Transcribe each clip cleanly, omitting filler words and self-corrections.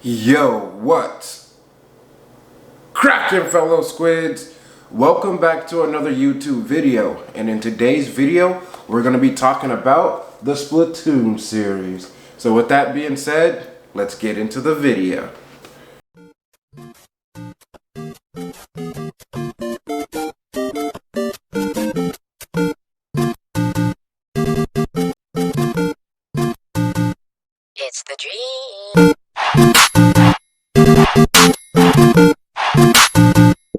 Yo, what's crackin', fellow squids? Welcome back to another YouTube video, and in today's video we're going to be talking about the Splatoon series. So with that being said, let's get into the video. It's the dream.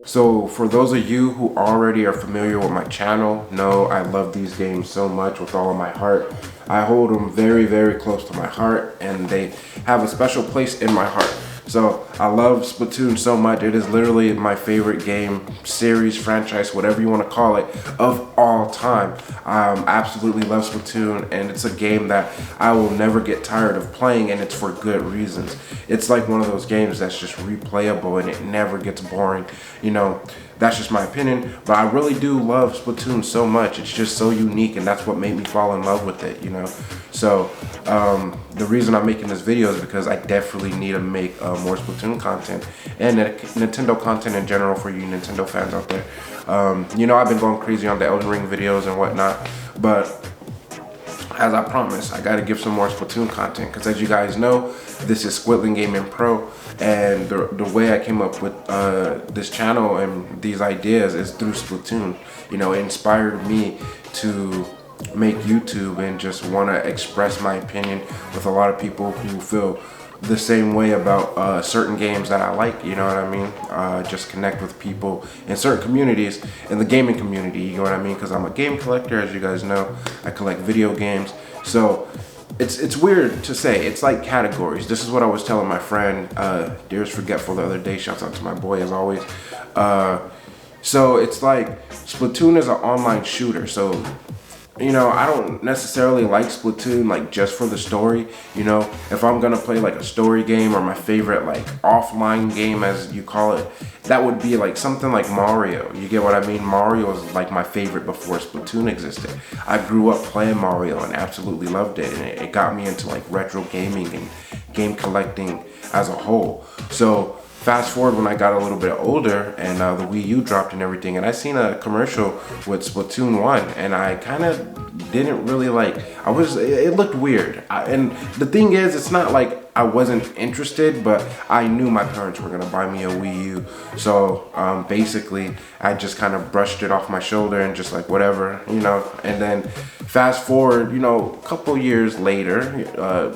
So for those of you who already are familiar with my channel, know I love these games so much with all of my heart. I hold them very, very close to my heart, and they have a special place in my heart. So I love Splatoon so much. It is literally my favorite game, series, franchise, whatever you want to call it, of all time. I absolutely love Splatoon, and it's a game that I will never get tired of playing, and it's for good reasons. It's like one of those games that's just replayable and it never gets boring. You know, that's just my opinion, but I really do love Splatoon so much. It's just so unique, and that's what made me fall in love with it, you know. So the reason I'm making this video is because I definitely need to make more Splatoon content and Nintendo content in general for you Nintendo fans out there. You know, I've been going crazy on the Elden Ring videos and whatnot, but as I promised, I gotta give some more Splatoon content, because as you guys know, this is Squidlin Gaming Pro, and the way I came up with this channel and these ideas is through Splatoon. You know, it inspired me to make YouTube and just want to express my opinion with a lot of people who feel the same way about certain games that I like, you know what I mean? Just connect with people in certain communities, in the gaming community, you know what I mean? Because I'm a game collector, as you guys know. I collect video games. So it's weird to say. It's like categories. This is what I was telling my friend, Dearest Forgetful, the other day. Shouts out to my boy, as always. So it's like Splatoon is an online shooter. So, you know, I don't necessarily like Splatoon like just for the story. You know, if I'm gonna play like a story game or my favorite like offline game, as you call it, that would be like something like Mario. You get what I mean? Mario was like my favorite before Splatoon existed. I grew up playing Mario and absolutely loved it, and it got me into like retro gaming and game collecting as a whole. So fast forward when I got a little bit older and the Wii U dropped and everything, and I seen a commercial with Splatoon 1, and I kind of didn't really like, it looked weird. And the thing is, it's not like I wasn't interested, but I knew my parents were gonna buy me a Wii U. So basically I just kind of brushed it off my shoulder and just like whatever, you know. And then fast forward, you know, a couple years later,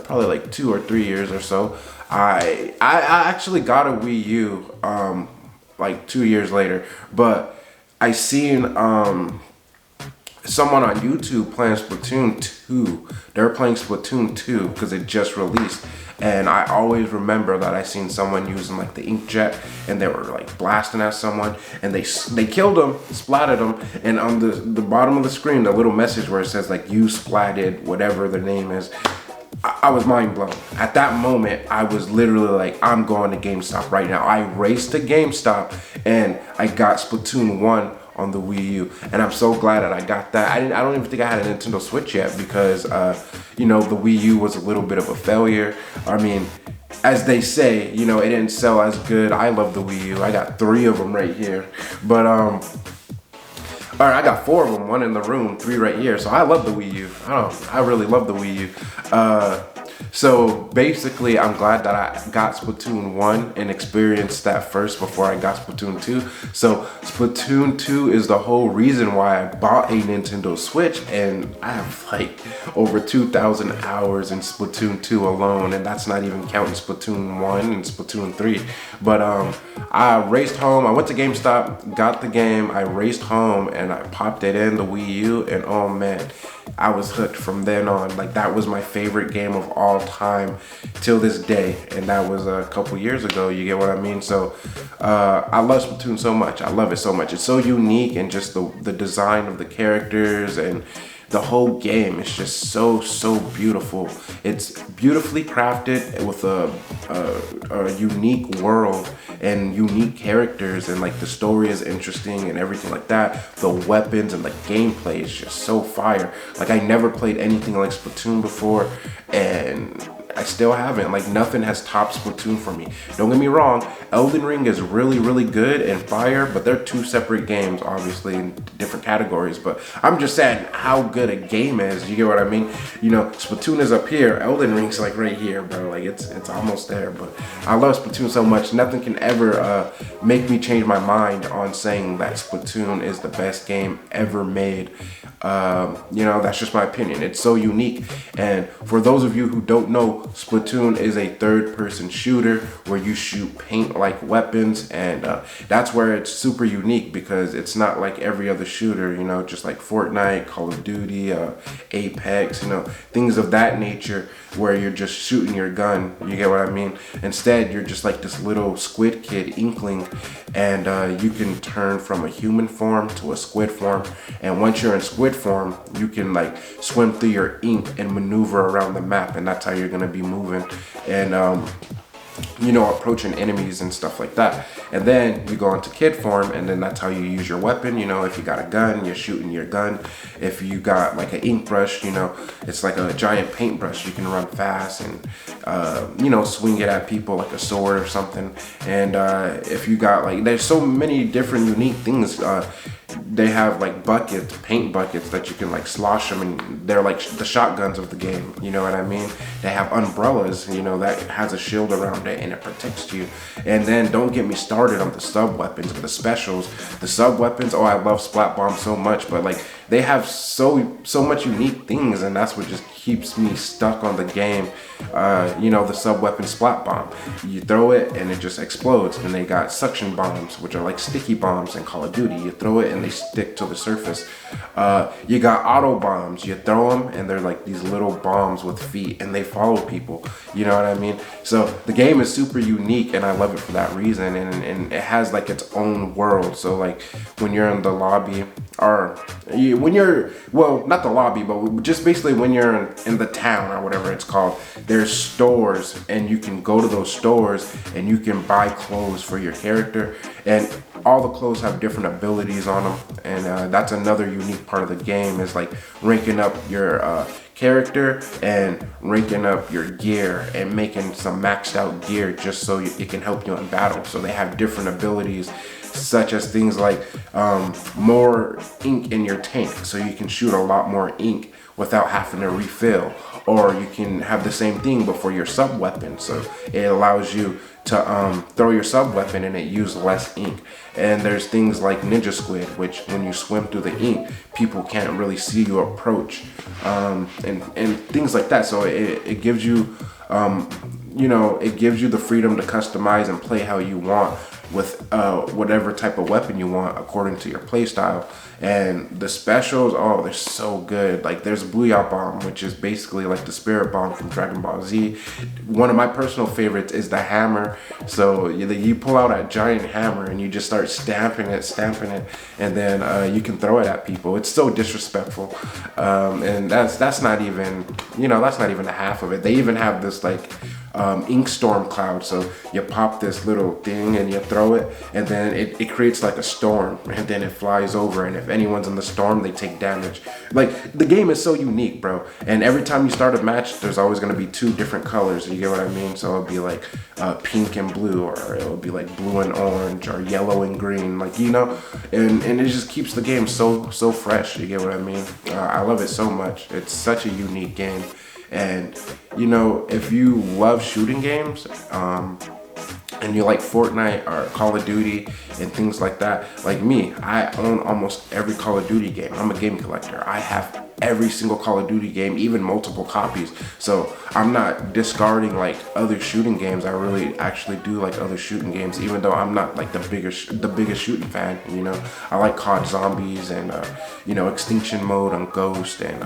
probably like 2 or 3 years or so, I actually got a Wii U like 2 years later, but I seen someone on YouTube playing Splatoon 2. They're playing Splatoon 2 because it just released, and I always remember that I seen someone using like the inkjet, and they were like blasting at someone, and they killed them, splatted them, and on the bottom of the screen, the little message where it says like, "You splatted whatever their name is." I was mind blown. At that moment, I was literally like, I'm going to GameStop right now. I raced to GameStop and I got Splatoon 1 on the Wii U, and I'm so glad that I got that. I don't even think I had a Nintendo Switch yet, because you know, the Wii U was a little bit of a failure. I mean, as they say, you know, it didn't sell as good. I love the Wii U. I got 3 of them right here, but all right, I got 4 of them, 1 in the room, 3 right here. So I love the Wii U. I really love the Wii U. So basically, I'm glad that I got Splatoon 1 and experienced that first before I got Splatoon 2. So Splatoon 2 is the whole reason why I bought a Nintendo Switch, and I have like over 2,000 hours in Splatoon 2 alone, and that's not even counting Splatoon 1 and Splatoon 3. But I raced home. I went to GameStop, got the game. I raced home and I popped it in the Wii U, and oh man, I was hooked from then on. Like, that was my favorite game of all time till this day, and that was a couple years ago. You get what I mean? So I love Splatoon so much. I love it so much. It's so unique, and just the design of the characters and the whole game is just so beautiful. It's beautifully crafted with a unique world and unique characters, and like the story is interesting and everything like that. The weapons and the gameplay is just so fire. Like, I never played anything like Splatoon before, and I still haven't. Like, nothing has topped Splatoon for me. Don't get me wrong, Elden Ring is really, really good and fire, but they're two separate games, obviously, in different categories. But I'm just saying how good a game is. You get what I mean? You know, Splatoon is up here, Elden Ring's like right here, bro. Like, it's almost there. But I love Splatoon so much. Nothing can ever make me change my mind on saying that Splatoon is the best game ever made. You know, that's just my opinion. It's so unique. And for those of you who don't know, Splatoon is a third-person shooter where you shoot paint-like weapons, and that's where it's super unique, because it's not like every other shooter, you know, just like Fortnite, Call of Duty, Apex, you know, things of that nature, where you're just shooting your gun. You get what I mean? Instead, you're just like this little squid kid inkling, and you can turn from a human form to a squid form. And once you're in squid form, you can like swim through your ink and maneuver around the map, and that's how you're gonna be moving and you know, approaching enemies and stuff like that. And then you go into kid form, and then that's how you use your weapon. You know, if you got a gun, you're shooting your gun. If you got like an ink brush, you know, it's like a giant paintbrush. You can run fast and you know, swing it at people like a sword or something. And if you got like, there's so many different unique things. They have like buckets, paint buckets that you can like slosh them, and they're like the shotguns of the game. You know what I mean? They have umbrellas, you know, that has a shield around it and it protects you. And then don't get me started on the sub weapons, the specials, the sub weapons. Oh, I love Splat Bomb so much, but like they have so much unique things, and that's what just keeps me stuck on the game. You know, the sub weapon Splat Bomb, you throw it and it just explodes. And they got suction bombs, which are like sticky bombs in Call of Duty. You throw it and they stick to the surface. You got auto bombs, you throw them and they're like these little bombs with feet, and they follow people. You know what I mean? So the game is super unique, and I love it for that reason. And it has like its own world. So like when you're in the lobby, or when you're, well, not the lobby, but just basically when you're in the town or whatever it's called, there's stores, and you can go to those stores and you can buy clothes for your character, and all the clothes have different abilities on them. And that's another unique part of the game, is like ranking up your character and ranking up your gear and making some maxed out gear just so it can help you in battle. So they have different abilities, such as things like more ink in your tank, so you can shoot a lot more ink without having to refill. Or you can have the same thing but for your sub weapon, so it allows you to throw your sub weapon and it uses less ink. And there's things like Ninja Squid, which when you swim through the ink, people can't really see you approach, and things like that. So it gives you you know, it gives you the freedom to customize and play how you want with whatever type of weapon you want according to your play style. And the specials, oh, they're so good. Like there's Booyah Bomb, which is basically like the Spirit Bomb from Dragon Ball Z. One of my personal favorites is the hammer. So you pull out a giant hammer and you just start stamping it, and then you can throw it at people. It's so disrespectful, and that's not even, you know, that's not even the half of it. They even have this like ink storm cloud, so you pop this little thing and you throw it, and then it creates like a storm, and then it flies over, and if anyone's in the storm, they take damage. Like the game is so unique, bro, and every time you start a match, there's always going to be two different colors. You get what I mean? So it'll be like pink and blue, or it'll be like blue and orange, or yellow and green, like, you know, and it just keeps the game so fresh. You get what I mean? I love it so much. It's such a unique game. And you know, if you love shooting games, and you like Fortnite or Call of Duty and things like that, like me, I own almost every Call of Duty game. I'm a game collector. I have every single Call of Duty game, even multiple copies. So I'm not discarding like other shooting games. I really actually do like other shooting games, even though I'm not like the biggest shooting fan. You know, I like COD Zombies and you know, Extinction Mode on Ghost, and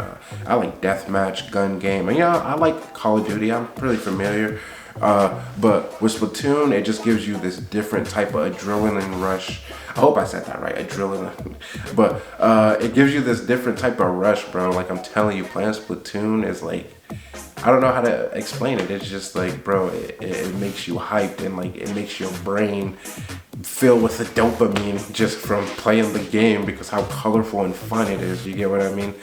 I like Deathmatch, gun game, and yeah, I like Call of Duty. I'm pretty familiar. But with Splatoon, it just gives you this different type of adrenaline rush. I hope I said that right, adrenaline. But it gives you this different type of rush, bro. Like I'm telling you, playing Splatoon is like, I don't know how to explain it. It's just like, bro, it makes you hyped, and like it makes your brain fill with the dopamine just from playing the game, because how colorful and fun it is. You get what I mean?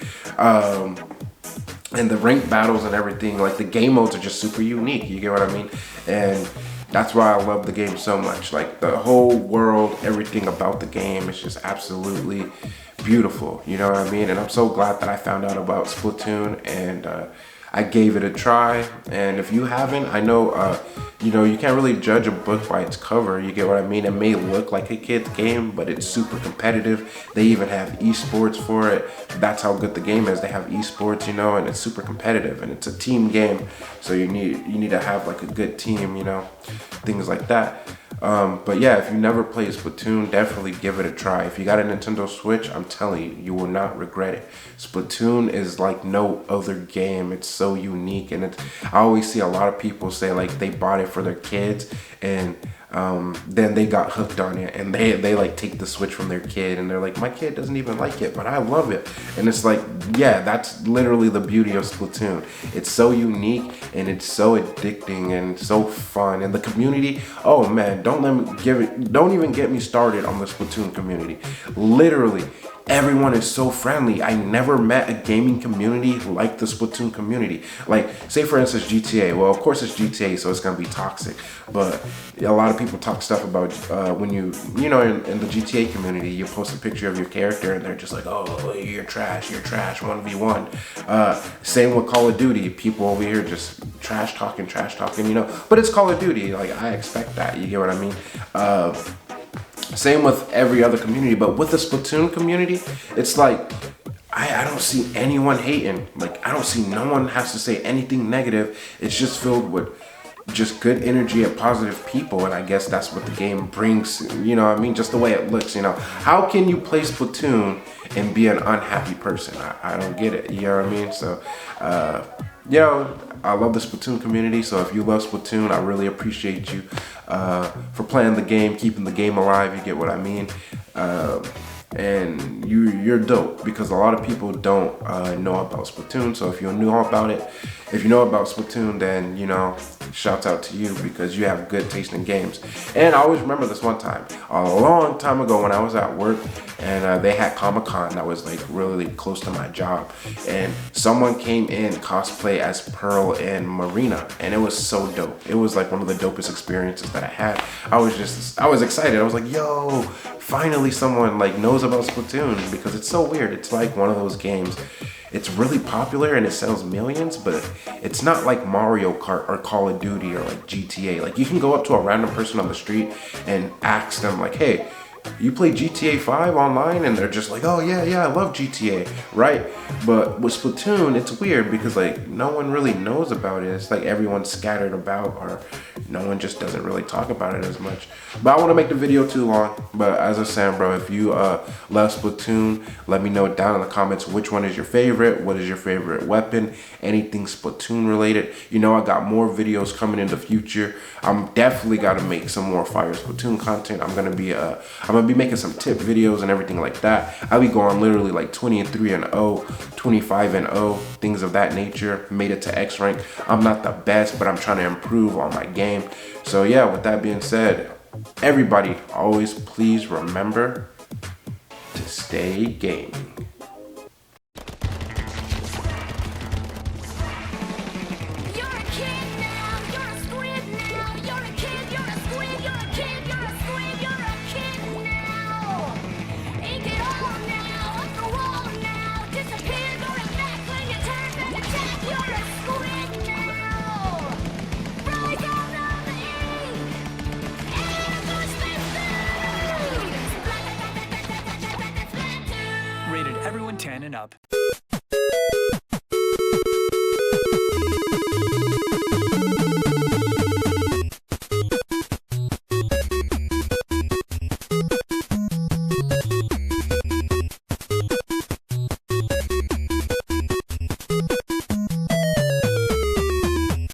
and the rank battles and everything, like the game modes are just super unique. You get what I mean? And that's why I love the game so much. Like the whole world, everything about the game is just absolutely beautiful. You know what I mean? And I'm so glad that I found out about Splatoon, and I gave it a try. And if you haven't, I know, you know, you can't really judge a book by its cover. You get what I mean? It may look like a kid's game, but it's super competitive. They even have esports for it. That's how good the game is. They have esports, you know, and it's super competitive, and it's a team game. So you need to have like a good team, you know, things like that. But yeah, if you never played Splatoon, definitely give it a try. If you got a Nintendo Switch, I'm telling you, you will not regret it. Splatoon is like no other game. It's so unique, and I always see a lot of people say like they bought it for their kids, and then they got hooked on it, and they like take the Switch from their kid, and they're like, my kid doesn't even like it, but I love it. And it's like, yeah, that's literally the beauty of Splatoon. It's so unique, and it's so addicting, and so fun. And the community, oh man, don't even get me started on the Splatoon community. Literally, everyone is so friendly. I never met a gaming community like the Splatoon community. Like, say for instance, GTA. Well, of course it's GTA, so it's gonna be toxic. But a lot of people talk stuff about when you know, in the GTA community, you post a picture of your character, and they're just like, oh, you're trash, 1v1. Same with Call of Duty. People over here just trash talking, you know. But it's Call of Duty. Like, I expect that. You get what I mean? Same with every other community, but with the Splatoon community, it's like, I don't see anyone hating. Like, I don't see no one has to say anything negative. It's just filled with just good energy and positive people, and I guess that's what the game brings, you know what I mean? Just the way it looks, you know. How can you play Splatoon and be an unhappy person? I don't get it, you know what I mean? So, you know, I love the Splatoon community, so if you love Splatoon, I really appreciate you for playing the game, keeping the game alive, you get what I mean? And you're dope, because a lot of people don't know about Splatoon. So if you know about it, if you know about Splatoon, then, you know, shouts out to you, because you have good taste in games. And I always remember this one time, a long time ago, when I was at work, and they had Comic-Con that was like really close to my job, and someone came in cosplay as Pearl and Marina, and it was so dope. It was like one of the dopest experiences that I had. I was excited. I was like, yo, finally someone like knows about Splatoon, because it's so weird. It's like one of those games, it's really popular and it sells millions, but it's not like Mario Kart or Call of Duty or like GTA. Like, you can go up to a random person on the street and ask them like, hey, you play GTA 5 online? And they're just like, oh yeah, I love GTA, right? But with Splatoon, it's weird, because like no one really knows about it. It's like everyone's scattered about, or no one just doesn't really talk about it as much. But I want to make the video too long. But as I said, bro, if you love Splatoon, let me know down in the comments which one is your favorite, what is your favorite weapon, anything Splatoon related. You know, I got more videos coming in the future. I'm definitely got to make some more fire Splatoon content. I'm gonna be making some tip videos and everything like that. I'll be going literally like 23-0, 25-0, things of that nature. Made it to X rank. I'm not the best, but I'm trying to improve on my game. So yeah, with that being said, everybody, always please remember to stay gaming. Rated everyone 10 and up.